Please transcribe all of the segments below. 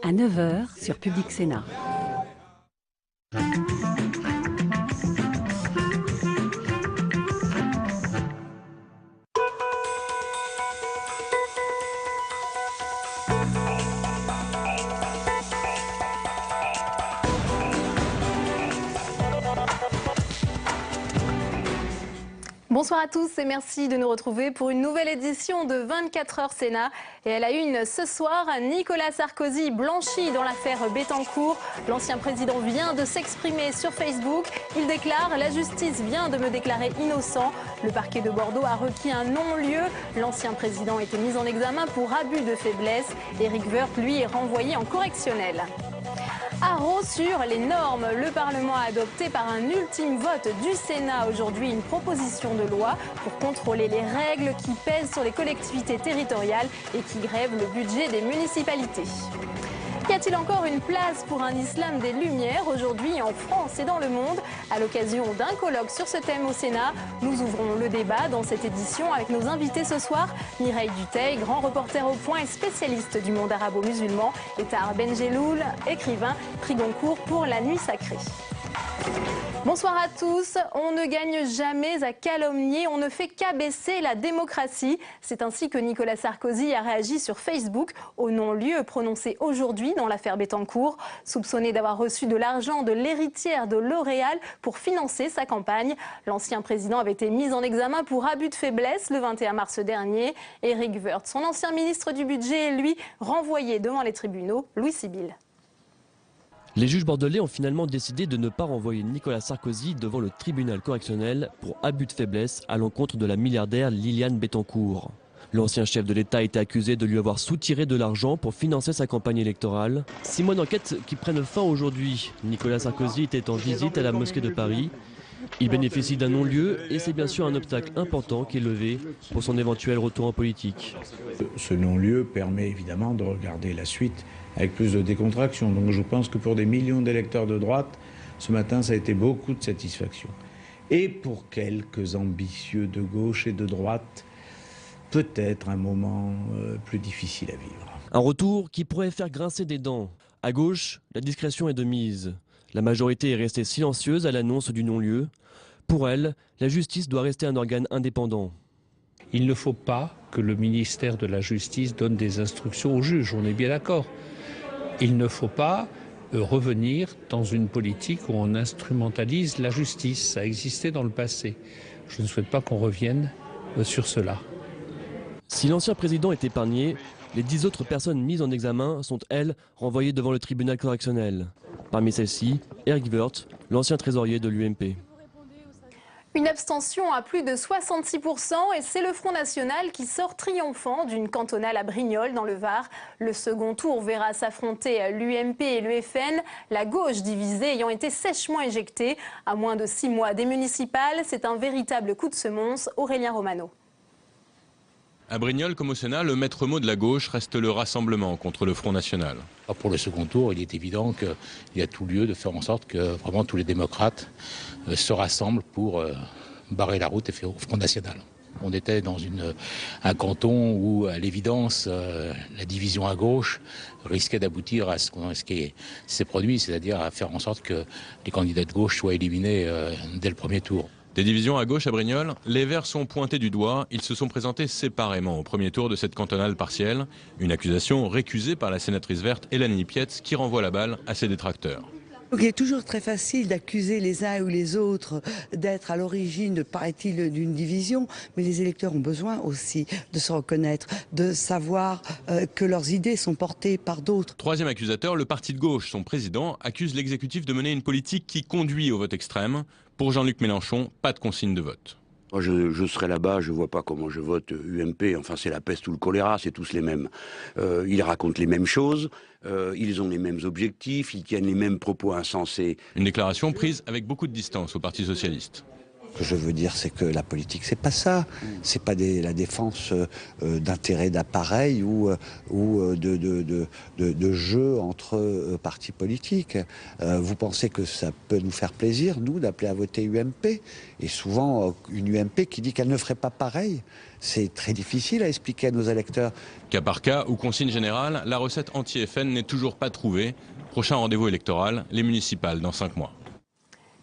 à 9 h sur Public Sénat. Bonsoir à tous et merci de nous retrouver pour une nouvelle édition de 24 heures Sénat. Et à la une ce soir, Nicolas Sarkozy blanchi dans l'affaire Bettencourt. L'ancien président vient de s'exprimer sur Facebook. Il déclare « La justice vient de me déclarer innocent ». Le parquet de Bordeaux a requis un non-lieu. L'ancien président était mis en examen pour abus de faiblesse. Éric Woerth, lui, est renvoyé en correctionnel. Haro sur les normes. Le Parlement a adopté par un ultime vote du Sénat aujourd'hui une proposition de loi pour contrôler les règles qui pèsent sur les collectivités territoriales et qui grèvent le budget des municipalités. Y a-t-il encore une place pour un islam des Lumières aujourd'hui en France et dans le monde? À l'occasion d'un colloque sur ce thème au Sénat, nous ouvrons le débat dans cette édition avec nos invités ce soir. Mireille Dutheil, grand reporter au Point et spécialiste du monde arabo-musulman, et Tahar Benjeloul, écrivain, prix Goncourt pour La Nuit Sacrée. Bonsoir à tous. On ne gagne jamais à calomnier, on ne fait qu'abaisser la démocratie. C'est ainsi que Nicolas Sarkozy a réagi sur Facebook au non-lieu prononcé aujourd'hui dans l'affaire Bettencourt. Soupçonné d'avoir reçu de l'argent de l'héritière de L'Oréal pour financer sa campagne, l'ancien président avait été mis en examen pour abus de faiblesse le 21 mars dernier. Éric Woerth, son ancien ministre du budget, est lui renvoyé devant les tribunaux. Louis Sibyl. Les juges bordelais ont finalement décidé de ne pas renvoyer Nicolas Sarkozy devant le tribunal correctionnel pour abus de faiblesse à l'encontre de la milliardaire Liliane Bettencourt. L'ancien chef de l'État a été accusé de lui avoir soutiré de l'argent pour financer sa campagne électorale. 6 mois d'enquête qui prennent fin aujourd'hui. Nicolas Sarkozy était en visite à la mosquée de Paris. Il bénéficie d'un non-lieu et c'est bien sûr un obstacle important qui est levé pour son éventuel retour en politique. Ce non-lieu permet évidemment de regarder la suite avec plus de décontraction. Donc je pense que pour des millions d'électeurs de droite, ce matin, ça a été beaucoup de satisfaction. Et pour quelques ambitieux de gauche et de droite, peut-être un moment plus difficile à vivre. Un retour qui pourrait faire grincer des dents. À gauche, la discrétion est de mise. La majorité est restée silencieuse à l'annonce du non-lieu. Pour elle, la justice doit rester un organe indépendant. Il ne faut pas que le ministère de la Justice donne des instructions aux juges, on est bien d'accord. Il ne faut pas revenir dans une politique où on instrumentalise la justice. Ça a existé dans le passé. Je ne souhaite pas qu'on revienne sur cela. Si l'ancien président est épargné, les 10 autres personnes mises en examen sont, elles, renvoyées devant le tribunal correctionnel. Parmi celles-ci, Éric Woerth, l'ancien trésorier de l'UMP. Une abstention à plus de 66% et c'est le Front National qui sort triomphant d'une cantonale à Brignoles dans le Var. Le second tour verra s'affronter l'UMP et l'UFN, la gauche divisée ayant été sèchement éjectée. À moins de 6 mois des municipales, c'est un véritable coup de semonce. Aurélien Romano. À Brignoles comme au Sénat, le maître mot de la gauche reste le rassemblement contre le Front National. Pour le second tour, il est évident qu'il y a tout lieu de faire en sorte que vraiment tous les démocrates se rassemblent pour barrer la route et faire au Front National. On était dans un canton où, à l'évidence, la division à gauche risquait d'aboutir à ce qui s'est produit, c'est-à-dire à faire en sorte que les candidats de gauche soient éliminés dès le premier tour. Des divisions à gauche à Brignoles, les Verts sont pointés du doigt. Ils se sont présentés séparément au premier tour de cette cantonale partielle. Une accusation récusée par la sénatrice verte Hélène Lipietz qui renvoie la balle à ses détracteurs. Donc il est toujours très facile d'accuser les uns ou les autres d'être à l'origine, paraît-il, d'une division, mais les électeurs ont besoin aussi de se reconnaître, de savoir que leurs idées sont portées par d'autres. Troisième accusateur, le parti de gauche, son président, accuse l'exécutif de mener une politique qui conduit au vote extrême. Pour Jean-Luc Mélenchon, pas de consigne de vote. Moi, je serai là-bas, je vois pas comment je vote UMP. Enfin, c'est la peste ou le choléra, c'est tous les mêmes. Ils racontent les mêmes choses, ils ont les mêmes objectifs, ils tiennent les mêmes propos insensés. Une déclaration prise avec beaucoup de distance au Parti socialiste. que je veux dire, c'est que la politique, c'est pas ça. C'est pas la défense d'intérêts d'appareils ou de jeux entre partis politiques. Vous pensez que ça peut nous faire plaisir, nous, d'appeler à voter UMP? Et souvent, une UMP qui dit qu'elle ne ferait pas pareil. C'est très difficile à expliquer à nos électeurs. Cas par cas ou consigne générale, la recette anti-FN n'est toujours pas trouvée. Prochain rendez-vous électoral, les municipales dans 5 mois.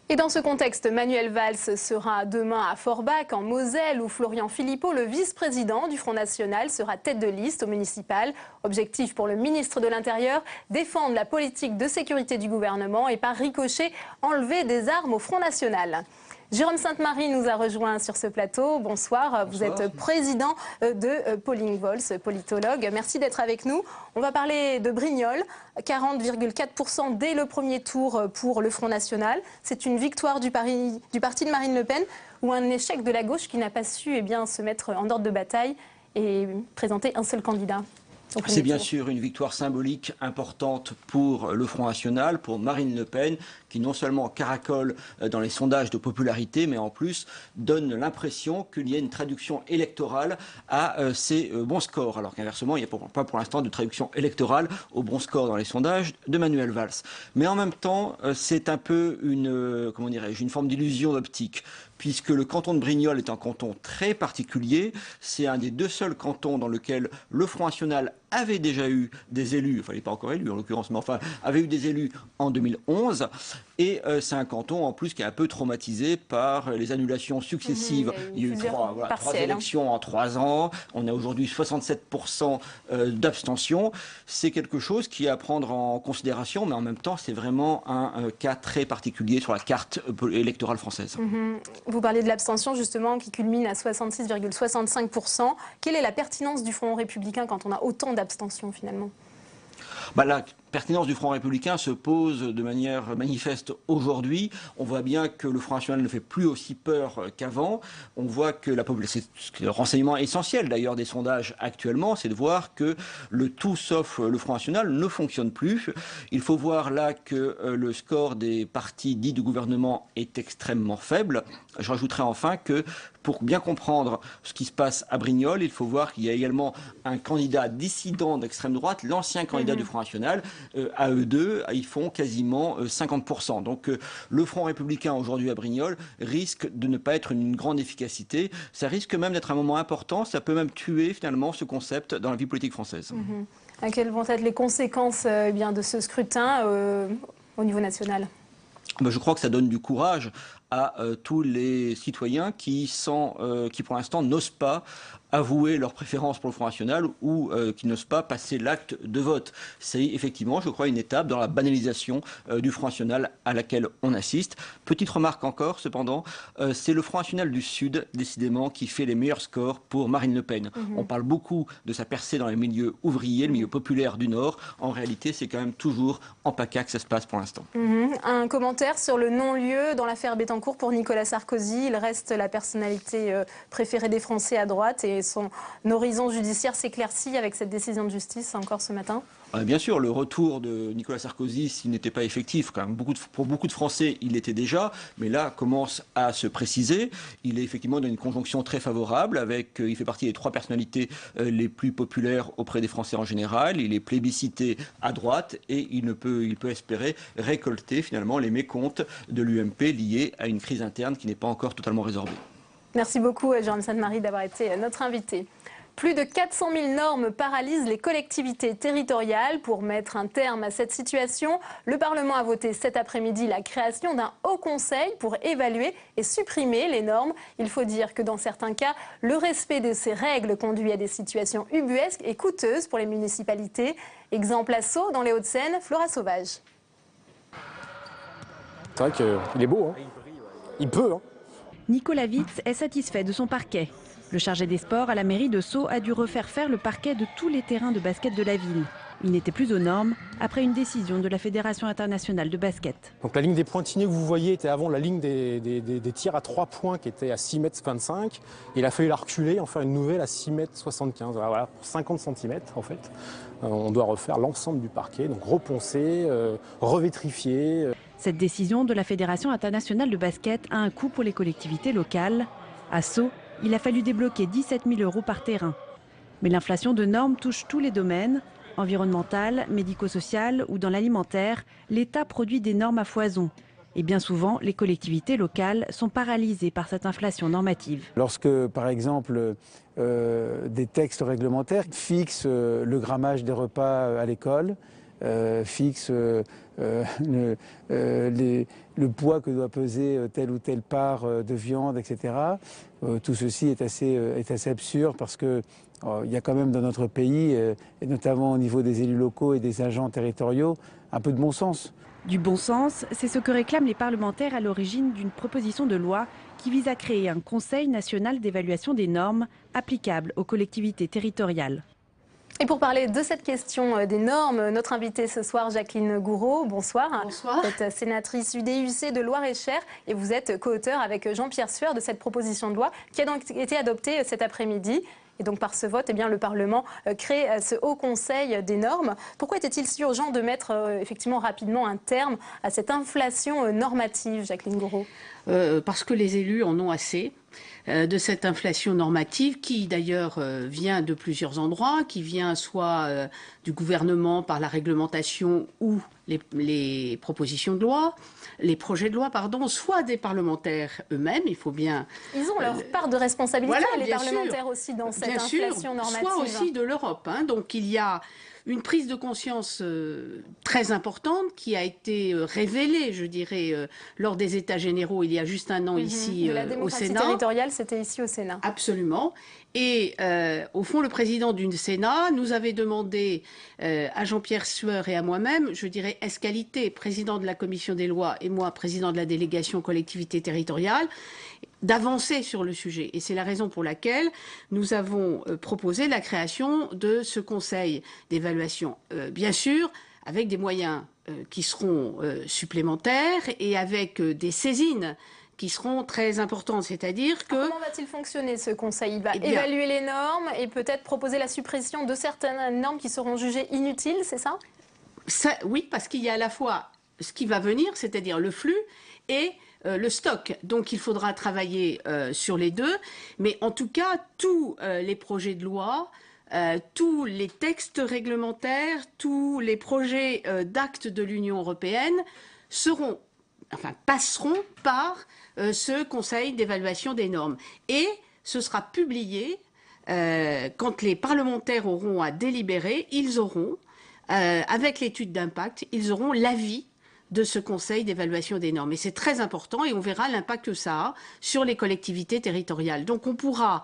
Et dans ce contexte, Manuel Valls sera demain à Forbach, en Moselle, où Florian Philippot, le vice-président du Front National, sera tête de liste au municipal. Objectif pour le ministre de l'Intérieur, défendre la politique de sécurité du gouvernement et par ricochet, enlever des armes au Front National. Jérôme Sainte-Marie nous a rejoint sur ce plateau. Bonsoir, vous êtes président de Polling Vols, politologue. Merci d'être avec nous. On va parler de Brignoles, 40,4% dès le premier tour pour le Front National. C'est une victoire du parti de Marine Le Pen ou un échec de la gauche qui n'a pas su se mettre en ordre de bataille et présenter un seul candidat? C'est bien sûr une victoire symbolique importante pour le Front National, pour Marine Le Pen, qui non seulement caracole dans les sondages de popularité, mais en plus donne l'impression qu'il y a une traduction électorale à ces bons scores. Alors qu'inversement, il n'y a pas pour l'instant de traduction électorale aux bons scores dans les sondages de Manuel Valls. Mais en même temps, c'est un peu une forme d'illusion d'optique, puisque le canton de Brignoles est un canton très particulier. C'est un des 2 seuls cantons dans lequel le Front National avait déjà eu des élus, enfin il n'est pas encore élu en l'occurrence, mais enfin avait eu des élus en 2011. Et c'est un canton en plus qui est un peu traumatisé par les annulations successives. Il y a eu 3 élections en 3 ans. On a aujourd'hui 67% d'abstention. C'est quelque chose qui est à prendre en considération, mais en même temps c'est vraiment un cas très particulier sur la carte électorale française. Vous parliez de l'abstention justement qui culmine à 66,65%. Quelle est la pertinence du Front républicain quand on a autant d'abstention finalement? La pertinence du Front républicain se pose de manière manifeste aujourd'hui. On voit bien que le Front National ne fait plus aussi peur qu'avant. On voit que la population, c'est le renseignement essentiel d'ailleurs des sondages actuellement, c'est de voir que le tout sauf le Front National ne fonctionne plus. Il faut voir là que le score des partis dits du gouvernement est extrêmement faible. Je rajouterai enfin que pour bien comprendre ce qui se passe à Brignoles, il faut voir qu'il y a également un candidat dissident d'extrême droite, l'ancien candidat du Front National. À eux deux, ils font quasiment 50%. Donc le Front républicain aujourd'hui à Brignoles risque de ne pas être une grande efficacité. Ça risque même d'être un moment important. Ça peut même tuer finalement ce concept dans la vie politique française. Quelles vont être les conséquences de ce scrutin au niveau national? Je crois que ça donne du courage à tous les citoyens qui pour l'instant n'osent pas avouer leur préférence pour le Front National ou qui n'osent pas passer l'acte de vote. C'est effectivement, je crois, une étape dans la banalisation du Front National à laquelle on assiste. Petite remarque encore, cependant, c'est le Front National du Sud, décidément, qui fait les meilleurs scores pour Marine Le Pen. On parle beaucoup de sa percée dans les milieux ouvriers, le milieu populaire du Nord. En réalité, c'est quand même toujours en PACA que ça se passe pour l'instant. Un commentaire sur le non-lieu dans l'affaire Bettencourt pour Nicolas Sarkozy. Il reste la personnalité préférée des Français à droite et son horizon judiciaire s'éclaircit avec cette décision de justice encore ce matin? Bien sûr, le retour de Nicolas Sarkozy, s'il n'était pas effectif, quand même pour beaucoup de Français, il l'était déjà, mais là commence à se préciser. Il est effectivement dans une conjonction très favorable, il fait partie des 3 personnalités les plus populaires auprès des Français en général. Il est plébiscité à droite et il peut espérer récolter finalement les mécomptes de l'UMP liés à une crise interne qui n'est pas encore totalement résorbée. Merci beaucoup, Jérôme Sainte-Marie, d'avoir été notre invité. Plus de 400 000 normes paralysent les collectivités territoriales. Pour mettre un terme à cette situation, le Parlement a voté cet après-midi la création d'un haut conseil pour évaluer et supprimer les normes. Il faut dire que dans certains cas, le respect de ces règles conduit à des situations ubuesques et coûteuses pour les municipalités. Exemple à Sceaux, dans les Hauts-de-Seine, Flora Sauvage. C'est vrai qu'il est beau, hein. Il peut, hein. Nicolas Witz est satisfait de son parquet. Le chargé des sports à la mairie de Sceaux a dû refaire faire le parquet de tous les terrains de basket de la ville. Il n'était plus aux normes après une décision de la Fédération internationale de basket. Donc la ligne des pointillés que vous voyez était avant la ligne des tirs à 3 points qui était à 6,25 m. Il a fallu la reculer, en faire une nouvelle à 6,75 m. Voilà, pour 50 cm en fait. On doit refaire l'ensemble du parquet, donc reponcer, revétrifier. Cette décision de la Fédération internationale de basket a un coût pour les collectivités locales. À Sceaux, il a fallu débloquer 17 000 € par terrain. Mais l'inflation de normes touche tous les domaines. Environnemental, médico-social ou dans l'alimentaire, l'État produit des normes à foison. Et bien souvent, les collectivités locales sont paralysées par cette inflation normative. Lorsque, par exemple, des textes réglementaires fixent le grammage des repas à l'école, fixent le poids que doit peser telle ou telle part de viande, etc. Tout ceci est assez absurde parce que il y a quand même dans notre pays, et notamment au niveau des élus locaux et des agents territoriaux, un peu de bon sens. Du bon sens, c'est ce que réclament les parlementaires à l'origine d'une proposition de loi qui vise à créer un Conseil national d'évaluation des normes applicables aux collectivités territoriales. Et pour parler de cette question des normes, notre invitée ce soir, Jacqueline Gouraud, bonsoir. Bonsoir. Vous êtes sénatrice UDI-UC de Loir-et-Cher et vous êtes co-auteur avec Jean-Pierre Sueur de cette proposition de loi qui a donc été adoptée cet après-midi. Et donc par ce vote, eh bien, le Parlement crée ce Haut Conseil des normes. Pourquoi était-il si urgent de mettre effectivement rapidement un terme à cette inflation normative, Jacqueline Gouraud? Parce que les élus en ont assez de cette inflation normative qui d'ailleurs vient de plusieurs endroits, qui vient soit du gouvernement par la réglementation ou les propositions de loi, les projets de loi, pardon, soit des parlementaires eux-mêmes, il faut bien... Ils ont leur part de responsabilité, voilà, les parlementaires sûr. Aussi, dans cette inflation normative. Soit aussi de l'Europe. Hein. Donc il y a une prise de conscience très importante qui a été révélée, je dirais, lors des États généraux il y a juste un an ici au Sénat. La démocratie territoriale, c'était ici au Sénat. Absolument. Et au fond, le président du Sénat nous avait demandé à Jean-Pierre Sueur et à moi-même, je dirais ès-qualité, président de la commission des lois et moi, président de la délégation collectivité territoriale, d'avancer sur le sujet. Et c'est la raison pour laquelle nous avons proposé la création de ce conseil d'évaluation. Bien sûr, avec des moyens qui seront supplémentaires et avec des saisines qui seront très importantes, c'est-à-dire que... Comment va-t-il fonctionner ce conseil? Il va évaluer les normes et peut-être proposer la suppression de certaines normes qui seront jugées inutiles, c'est ça? Oui, parce qu'il y a à la fois ce qui va venir, c'est-à-dire le flux, et le stock. Donc il faudra travailler sur les deux. Mais en tout cas, tous les projets de loi, tous les textes réglementaires, tous les projets d'actes de l'Union européenne passeront par ce Conseil d'évaluation des normes. Et ce sera publié quand les parlementaires auront à délibérer, ils auront, avec l'étude d'impact, ils auront l'avis de ce Conseil d'évaluation des normes. Et c'est très important et on verra l'impact que ça a sur les collectivités territoriales. Donc on pourra,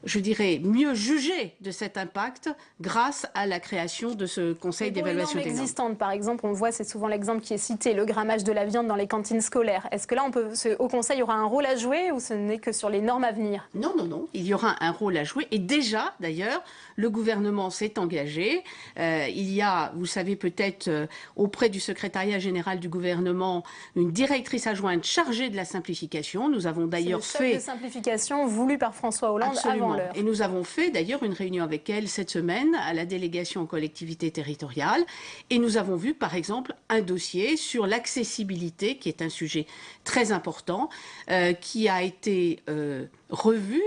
je dirais, mieux juger de cet impact grâce à la création de ce Conseil d'évaluation des normes. Existantes, par exemple, on voit, c'est souvent l'exemple qui est cité, le grammage de la viande dans les cantines scolaires. Est-ce que là, au Conseil, aura un rôle à jouer ou ce n'est que sur les normes à venir? Non, non, non. Il y aura un rôle à jouer. Et déjà, d'ailleurs, le gouvernement s'est engagé. Il y a, vous savez peut-être, auprès du secrétariat général du gouvernement, une directrice adjointe chargée de la simplification. Nous avons d'ailleurs fait... de simplification voulu par François Hollande. Absolument. Avant l'heure. Et nous avons fait d'ailleurs une réunion avec elle cette semaine à la délégation aux collectivités territoriales. Et nous avons vu par exemple un dossier sur l'accessibilité, qui est un sujet très important, qui a été revu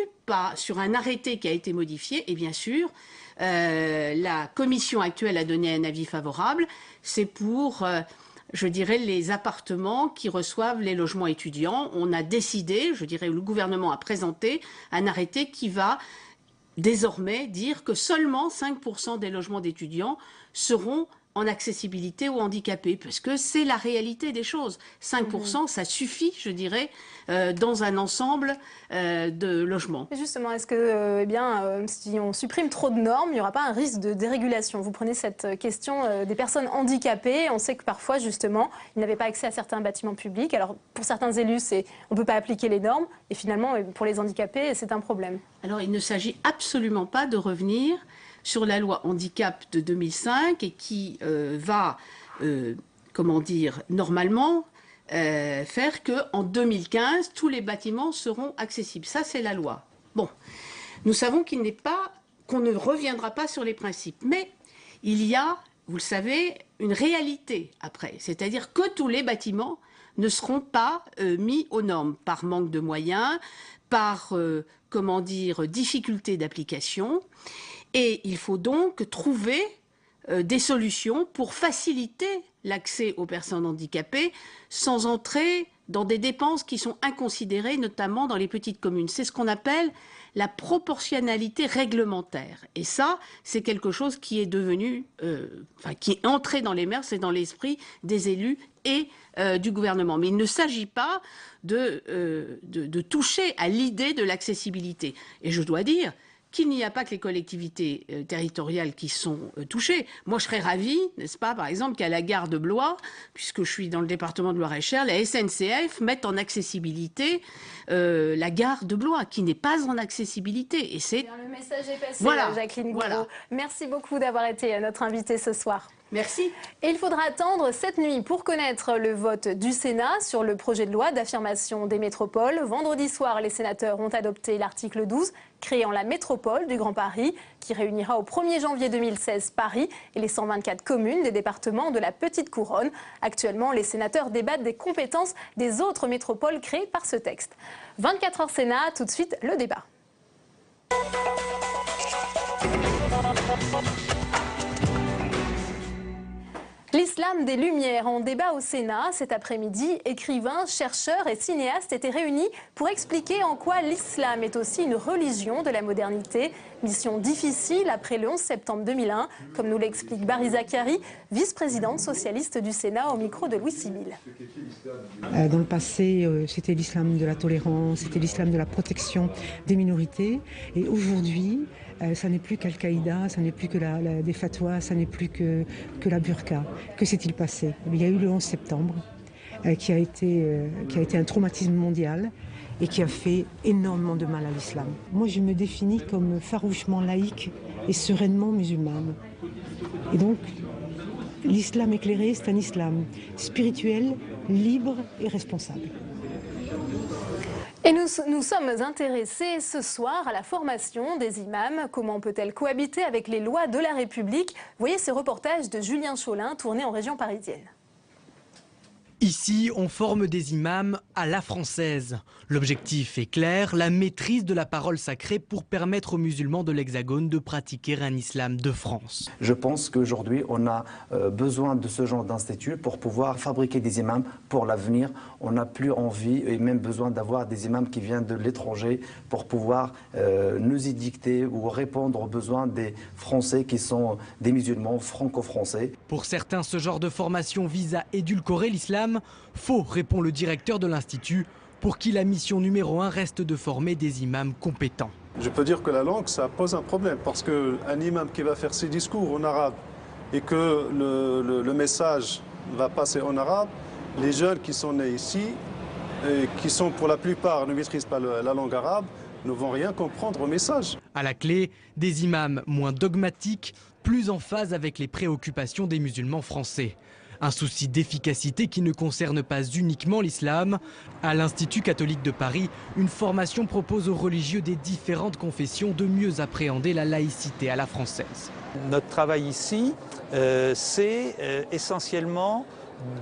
sur un arrêté qui a été modifié. Et bien sûr, la commission actuelle a donné un avis favorable. C'est pour... je dirais, les appartements qui reçoivent les logements étudiants. On a décidé, je dirais, le gouvernement a présenté un arrêté qui va désormais dire que seulement 5% des logements d'étudiants seront en accessibilité ou handicapés, parce que c'est la réalité des choses. 5%, ça suffit, je dirais, dans un ensemble de logements. Et justement, est-ce que, si on supprime trop de normes, il n'y aura pas un risque de dérégulation? Vous prenez cette question des personnes handicapées. On sait que parfois, justement, ils n'avaient pas accès à certains bâtiments publics. Alors, pour certains élus, on ne peut pas appliquer les normes. Et finalement, pour les handicapés, c'est un problème. Alors, il ne s'agit absolument pas de revenir sur la loi handicap de 2005 et qui va, comment dire, normalement faire qu'en 2015, tous les bâtiments seront accessibles. Ça, c'est la loi. Bon, nous savons qu'on ne reviendra pas sur les principes. Mais il y a vous le savez, une réalité après. C'est-à-dire que tous les bâtiments ne seront pas mis aux normes par manque de moyens, par, difficulté d'application. Et il faut donc trouver des solutions pour faciliter l'accès aux personnes handicapées sans entrer dans des dépenses qui sont inconsidérées, notamment dans les petites communes. C'est ce qu'on appelle la proportionnalité réglementaire. Et ça, c'est quelque chose qui est devenu, qui est entré dans les mœurs, c'est dans l'esprit des élus et du gouvernement. Mais il ne s'agit pas de toucher à l'idée de l'accessibilité. Et je dois dire qu'il n'y a pas que les collectivités territoriales qui sont touchées. Moi, je serais ravie, n'est-ce pas, par exemple, qu'à la gare de Blois, puisque je suis dans le département de Loir-et-Cher, la SNCF mette en accessibilité la gare de Blois, qui n'est pas en accessibilité. Et c'est... Le message est passé, voilà. Jacqueline Gouraud. Voilà. Merci beaucoup d'avoir été notre invitée ce soir. Merci. Et il faudra attendre cette nuit pour connaître le vote du Sénat sur le projet de loi d'affirmation des métropoles. Vendredi soir, les sénateurs ont adopté l'article 12, créant la métropole du Grand Paris, qui réunira au 1er janvier 2016 Paris et les 124 communes des départements de la Petite Couronne. Actuellement, les sénateurs débattent des compétences des autres métropoles créées par ce texte. 24 heures Sénat, tout de suite le débat. L'islam des Lumières en débat au Sénat cet après-midi. Écrivains, chercheurs et cinéastes étaient réunis pour expliquer en quoi l'islam est aussi une religion de la modernité. Mission difficile après le 11 septembre 2001, comme nous l'explique Barry Zacharie, vice-présidente socialiste du Sénat au micro de Louis Sibyl. Dans le passé, c'était l'islam de la tolérance, c'était l'islam de la protection des minorités. Et aujourd'hui, ça n'est plus qu'Al-Qaïda, ça n'est plus que des fatwas, ça n'est plus que la burqa. Que s'est-il passé? Il y a eu le 11 septembre qui a été un traumatisme mondial et qui a fait énormément de mal à l'islam. Moi, je me définis comme farouchement laïque et sereinement musulmane. Et donc, l'islam éclairé, c'est un islam spirituel, libre et responsable. Et nous sommes intéressés ce soir à la formation des imams. Comment peut-elle cohabiter avec les lois de la République? Voyez ce reportage de Julien Cholin tourné en région parisienne. Ici, on forme des imams à la française. L'objectif est clair, la maîtrise de la parole sacrée pour permettre aux musulmans de l'Hexagone de pratiquer un islam de France. Je pense qu'aujourd'hui, on a besoin de ce genre d'institut pour pouvoir fabriquer des imams pour l'avenir. On n'a plus envie et même besoin d'avoir des imams qui viennent de l'étranger pour pouvoir nous édicter ou répondre aux besoins des Français qui sont des musulmans franco-français. Pour certains, ce genre de formation vise à édulcorer l'islam. Faux, répond le directeur de l'Institut, pour qui la mission numéro 1 reste de former des imams compétents. Je peux dire que la langue, ça pose un problème, parce qu'un imam qui va faire ses discours en arabe et que le message va passer en arabe, les jeunes qui sont nés ici, et qui sont pour la plupart ne maîtrisent pas la langue arabe, ne vont rien comprendre au message. À la clé, des imams moins dogmatiques, plus en phase avec les préoccupations des musulmans français. Un souci d'efficacité qui ne concerne pas uniquement l'islam. À l'Institut catholique de Paris, une formation propose aux religieux des différentes confessions de mieux appréhender la laïcité à la française. Notre travail ici, c'est essentiellement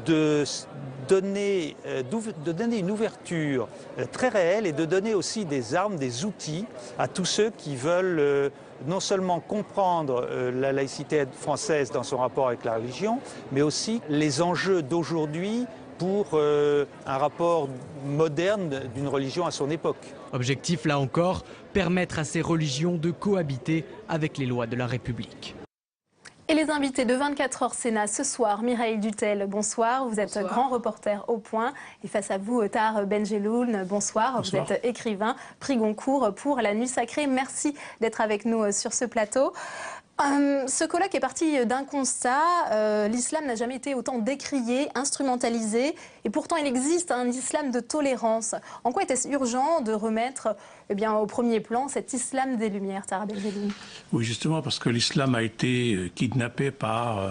de donner une ouverture très réelle et de donner aussi des armes, des outils à tous ceux qui veulent non seulement comprendre la laïcité française dans son rapport avec la religion, mais aussi les enjeux d'aujourd'hui pour un rapport moderne d'une religion à son époque. Objectif là encore, permettre à ces religions de cohabiter avec les lois de la République. Et les invités de 24 heures Sénat ce soir, Mireille Dutel, bonsoir. Vous êtes grand reporter au Point. Et face à vous, Tahar Benjeloun, bonsoir. Vous êtes écrivain, prix Goncourt pour La Nuit Sacrée. Merci d'être avec nous sur ce plateau. Ce colloque est parti d'un constat. L'islam n'a jamais été autant décrié, instrumentalisé. Et pourtant, il existe un islam de tolérance. En quoi était-ce urgent de remettre au premier plan cet islam des Lumières, Tahar Benjeloun? Oui, justement, parce que l'islam a été kidnappé par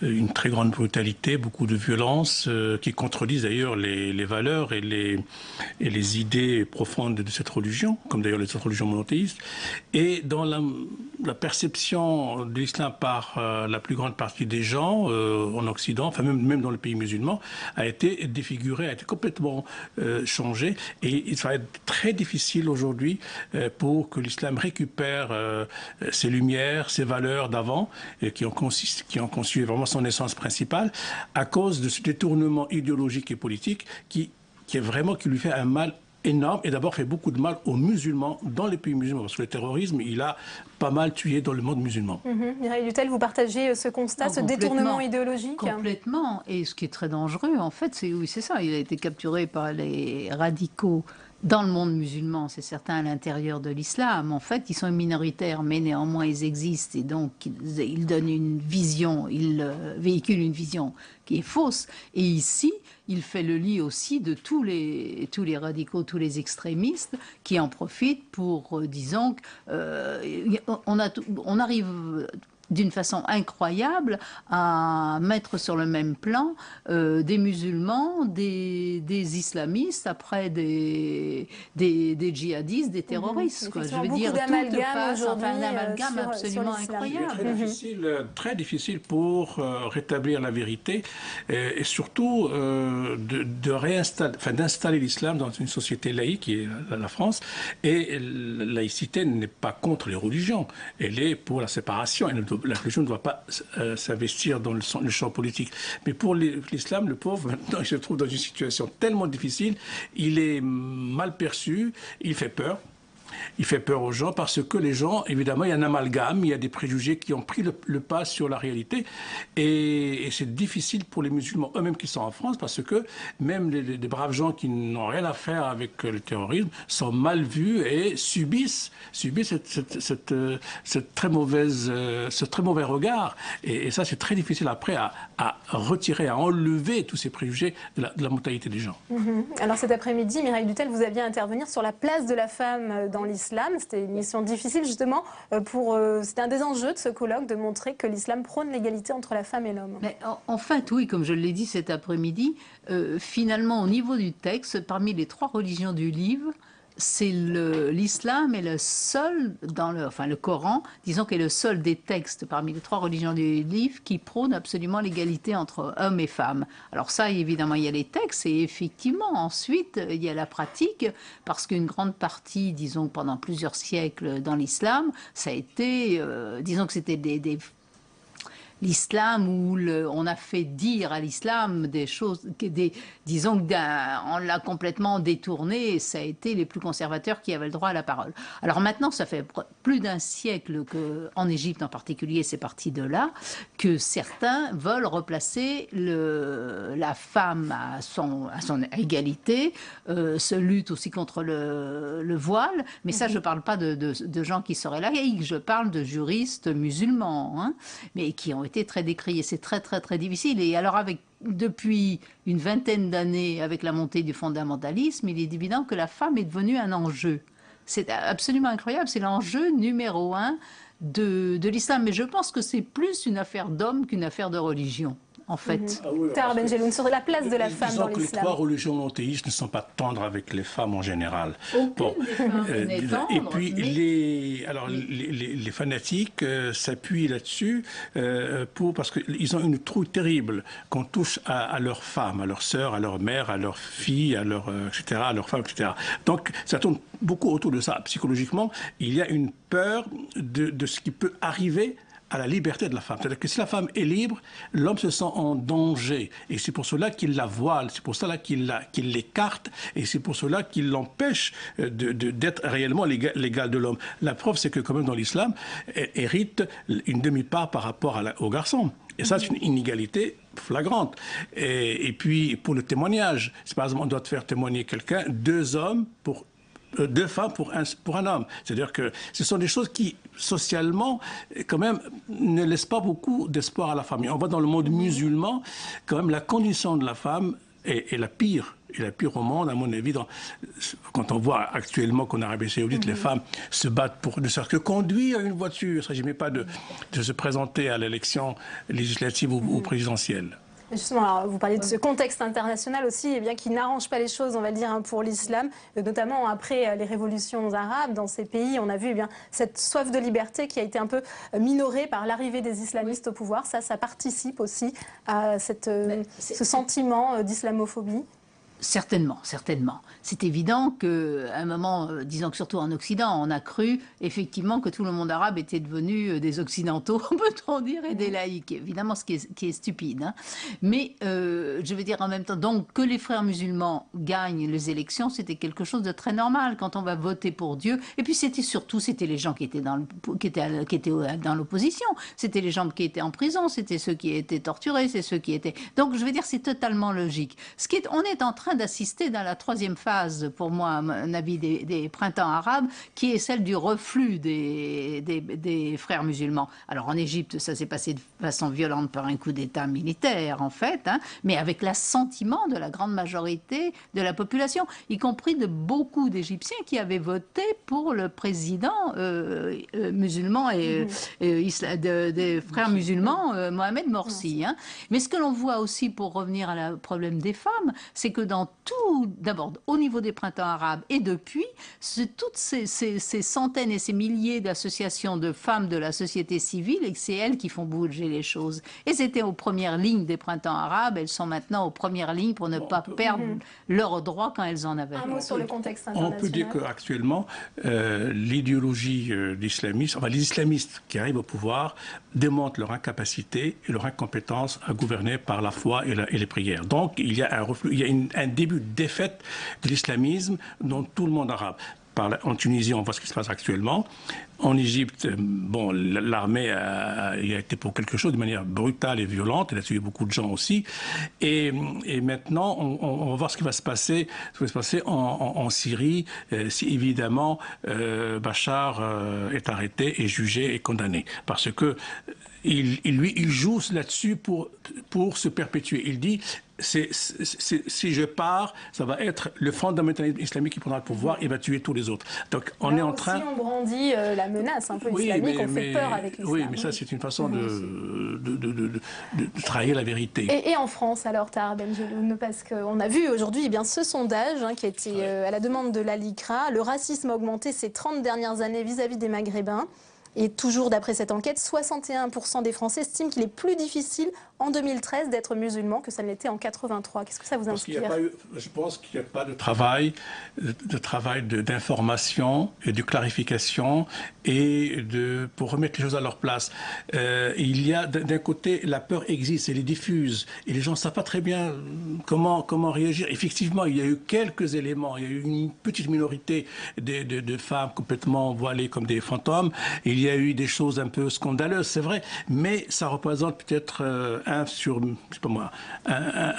une très grande brutalité, beaucoup de violence, qui contredisent d'ailleurs les valeurs et les idées profondes de cette religion, comme d'ailleurs les autres religions monothéistes. Et dans la perception réception de l'islam par la plus grande partie des gens en Occident, enfin même dans les pays musulmans, a été défigurée, a été complètement changée. Et il va être très difficile aujourd'hui pour que l'islam récupère ses lumières, ses valeurs d'avant, qui ont conçu vraiment son essence principale, à cause de ce détournement idéologique et politique qui lui fait un mal énorme et d'abord fait beaucoup de mal aux musulmans dans les pays musulmans, parce que le terrorisme, il a pas mal tué dans le monde musulman. Mireille Dutel, vous partagez ce constat, ce détournement idéologique? Complètement. Et ce qui est très dangereux, en fait, c'est ça. Il a été capturé par les radicaux dans le monde musulman, c'est certain, à l'intérieur de l'islam. En fait, ils sont minoritaires, mais néanmoins, ils existent. Et donc, ils donnent une vision, ils véhiculent une vision qui est fausse. Et ici, il fait le lit aussi de tous les radicaux, tous les extrémistes qui en profitent pour, disons, on arrive d'une façon incroyable à mettre sur le même plan des musulmans, des islamistes, après des djihadistes, des terroristes. Quoi. Je veux dire, tout passe, enfin, un amalgame absolument incroyable. Très difficile pour rétablir la vérité et surtout d'installer l'islam dans une société laïque qui est la France. Et la laïcité n'est pas contre les religions, elle est pour la séparation. La religion ne doit pas s'investir dans le champ politique. Mais pour l'islam, le pauvre, maintenant, il se trouve dans une situation tellement difficile, il est mal perçu, il fait peur. Il fait peur aux gens parce que les gens, évidemment, il y a un amalgame, il y a des préjugés qui ont pris le pas sur la réalité. Et c'est difficile pour les musulmans eux-mêmes qui sont en France parce que même les braves gens qui n'ont rien à faire avec le terrorisme sont mal vus et subissent ce très mauvais regard. Et ça, c'est très difficile après à retirer, à enlever tous ces préjugés de la mentalité des gens. Alors cet après-midi, Mireille Dutel, vous aviez à intervenir sur la place de la femme dans l'islam. C'était une mission difficile justement c'était un des enjeux de ce colloque de montrer que l'islam prône l'égalité entre la femme et l'homme. Mais en fait, oui, comme je l'ai dit cet après-midi, finalement au niveau du texte, parmi les 3 religions du livre, c'est l'islam est le seul le Coran, disons, est le seul des textes parmi les 3 religions du livre qui prône absolument l'égalité entre hommes et femmes. Alors ça, évidemment, il y a les textes et effectivement, ensuite, il y a la pratique, parce qu'une grande partie, disons, pendant plusieurs siècles dans l'islam, ça a été, disons que c'était l'islam où on a fait dire à l'islam des choses, disons on l'a complètement détourné, et ça a été les plus conservateurs qui avaient le droit à la parole. Alors maintenant, ça fait plus d'un siècle qu'en Égypte en particulier, c'est parti de là, que certains veulent replacer la femme à son égalité, se lutte aussi contre le voile, mais ça, je ne parle pas de gens qui seraient laïcs, je parle de juristes musulmans, mais qui ont été très décriés. C'est très, très, très difficile. Et alors, depuis une vingtaine d'années, avec la montée du fondamentalisme, il est évident que la femme est devenue un enjeu. C'est absolument incroyable. C'est l'enjeu numéro 1 de l'islam. Mais je pense que c'est plus une affaire d'homme qu'une affaire de religion. En fait. Tahar Benjeloun, sur la place de la femme dans l'islam. Les 3 religions monothéistes ne sont pas tendres avec les femmes en général. Et puis les fanatiques s'appuient là-dessus parce qu'ils ont une trouille terrible qu'on touche à leurs femmes, à leurs sœurs, à leurs mères, à leurs filles, à etc., à leurs femmes, etc. Donc ça tourne beaucoup autour de ça. Psychologiquement, il y a une peur de ce qui peut arriver à la liberté de la femme. C'est-à-dire que si la femme est libre, l'homme se sent en danger. Et c'est pour cela qu'il la voile, c'est pour cela qu'il l'écarte, et c'est pour cela qu'il l'empêche d'être réellement l'égal de l'homme. La preuve, c'est que quand même dans l'islam, elle hérite une demi-part par rapport aux garçons. Et ça, c'est une inégalité flagrante. Et puis, pour le témoignage, c'est par exemple, on doit faire témoigner quelqu'un, 2 hommes pour 2 femmes pour un homme. C'est-à-dire que ce sont des choses qui, socialement, quand même, ne laissent pas beaucoup d'espoir à la femme. Et on voit dans le monde musulman, quand même, la condition de la femme est la pire. Et la pire au monde, à mon avis, quand on voit actuellement qu'en Arabie Saoudite, les femmes se battent pour ne serait-ce que conduire une voiture. Il ne s'agit même pas de se présenter à l'élection législative ou présidentielle. Justement, alors, vous parlez de ce contexte international aussi, eh bien, qui n'arrange pas les choses, on va le dire, hein, pour l'islam, notamment après les révolutions arabes. Dans ces pays, on a vu eh bien, cette soif de liberté qui a été un peu minorée par l'arrivée des islamistes au pouvoir. Ça participe aussi à ce sentiment d'islamophobie. Certainement, certainement. C'est évident qu'à un moment, disons que surtout en Occident, on a cru effectivement que tout le monde arabe était devenu des occidentaux, peut-on dire, et des laïcs. Évidemment, ce qui est stupide. Hein. Mais je veux dire en même temps, donc que les frères musulmans gagnent les élections, c'était quelque chose de très normal quand on va voter pour Dieu. Et puis c'était surtout, c'était les gens qui étaient dans l'opposition, c'était les gens qui étaient en prison, c'était ceux qui étaient torturés, c'est ceux qui étaient. Donc je veux dire, c'est totalement logique. On est en train d'assister dans la troisième phase, pour moi, à mon avis, des printemps arabes, qui est celle du reflux des frères musulmans. Alors en Égypte, ça s'est passé de façon violente par un coup d'État militaire, en fait, hein, mais avec l'assentiment de la grande majorité de la population, y compris de beaucoup d'Égyptiens qui avaient voté pour le président musulman et des frères musulmans, Mohamed Morsi. Hein. Mais ce que l'on voit aussi, pour revenir à problème des femmes, c'est que dans tout, d'abord au niveau des printemps arabes et depuis, toutes ces centaines et ces milliers d'associations de femmes de la société civile, et c'est elles qui font bouger les choses. Et c'était aux premières lignes des printemps arabes, elles sont maintenant aux premières lignes pour ne pas perdre leurs droits quand elles en avaient. Un mot sur le contexte international. On peut dire qu'actuellement, l'idéologie d'islamistes, enfin les islamistes qui arrivent au pouvoir, démontrent leur incapacité et leur incompétence à gouverner par la foi et les prières. Donc il y a un reflux, il y a un début de défaite de l'islamisme dans tout le monde arabe. En Tunisie, on voit ce qui se passe actuellement. En Égypte, bon, l'armée a été pour quelque chose de manière brutale et violente. Elle a tué beaucoup de gens aussi. Et maintenant, on va voir ce qui va se passer, en Syrie, si évidemment Bachar est arrêté et jugé et condamné. Parce que il joue là-dessus pour se perpétuer. Il dit, si je pars, ça va être le fondamentalisme islamique qui prendra le pouvoir et va tuer tous les autres. Donc on est en train... Si on brandit la menace un peu islamique, on fait peur avec l'islam. Oui, mais ça c'est une façon de trahir la vérité. Et en France alors, Tahar Benjeloun, parce qu'on a vu aujourd'hui eh bien, ce sondage qui a été à la demande de l'ALICRA. Le racisme a augmenté ces 30 dernières années vis-à-vis des Maghrébins. Et toujours d'après cette enquête, 61% des Français estiment qu'il est plus difficile en 2013 d'être musulman que ça ne l'était en 83. Qu'est-ce que ça vous inspire ? Je pense qu'il n'y a pas de travail d'information et de clarification et pour remettre les choses à leur place. Il y a d'un côté, la peur existe, elle est diffuse et les gens ne savent pas très bien comment réagir. Effectivement, il y a eu quelques éléments, il y a eu une petite minorité de femmes complètement voilées comme des fantômes. Il y a eu des choses un peu scandaleuses, c'est vrai, mais ça représente peut-être un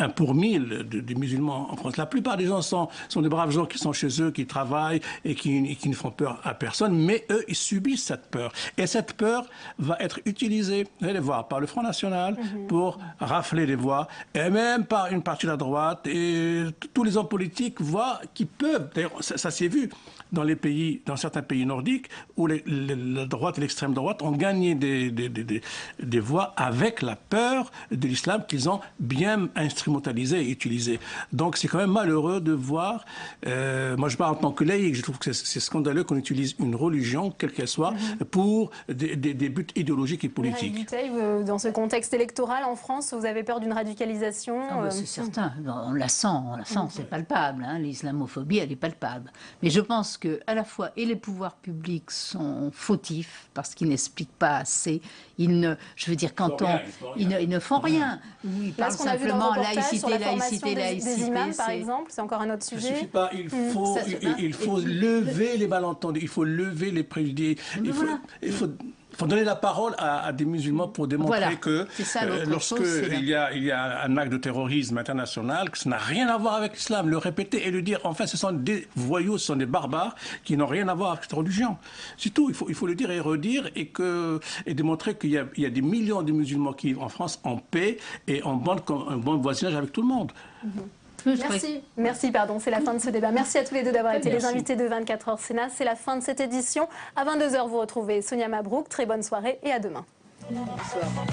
pour 1000 de musulmans en France. La plupart des gens sont des braves gens qui sont chez eux, qui travaillent et qui ne font peur à personne, mais eux, ils subissent cette peur. Et cette peur va être utilisée, vous allez voir, par le Front National pour rafler les voix, et même par une partie de la droite, et tous les hommes politiques voient qu'ils peuvent, d'ailleurs ça s'est vu dans certains pays nordiques, où la droite et l'extrême droite ont gagné des voix avec la peur de l'islam qu'ils ont bien instrumentalisé et utilisé. Donc c'est quand même malheureux de voir, moi je parle en tant que laïc, je trouve que c'est scandaleux qu'on utilise une religion, quelle qu'elle soit, pour des buts idéologiques et politiques. Dutheil, dans ce contexte électoral en France, vous avez peur d'une radicalisation C'est certain, on la sent, c'est palpable, hein, l'islamophobie elle est palpable. Mais je pense que à la fois et les pouvoirs publics sont fautifs parce qu'ils n'expliquent pas assez. Ils ne font rien. Ils parlent simplement laïcité. Des imams, par exemple, c'est encore un autre sujet. Ça suffit pas. Il faut lever les malentendus. Il faut lever les préjugés. Il faut donner la parole à des musulmans pour démontrer que lorsqu'il y a un acte de terrorisme international, que ça n'a rien à voir avec l'islam, le répéter et le dire, enfin ce sont des voyous, ce sont des barbares qui n'ont rien à voir avec cette religion. C'est tout, il faut le dire et redire et démontrer qu'il y a des millions de musulmans qui vivent en France en paix et en bon voisinage avec tout le monde. Merci, c'est la fin de ce débat. Merci à tous les deux d'avoir été les invités de 24h Sénat. C'est la fin de cette édition. À 22h, vous retrouvez Sonia Mabrouk. Très bonne soirée et à demain. Bonsoir.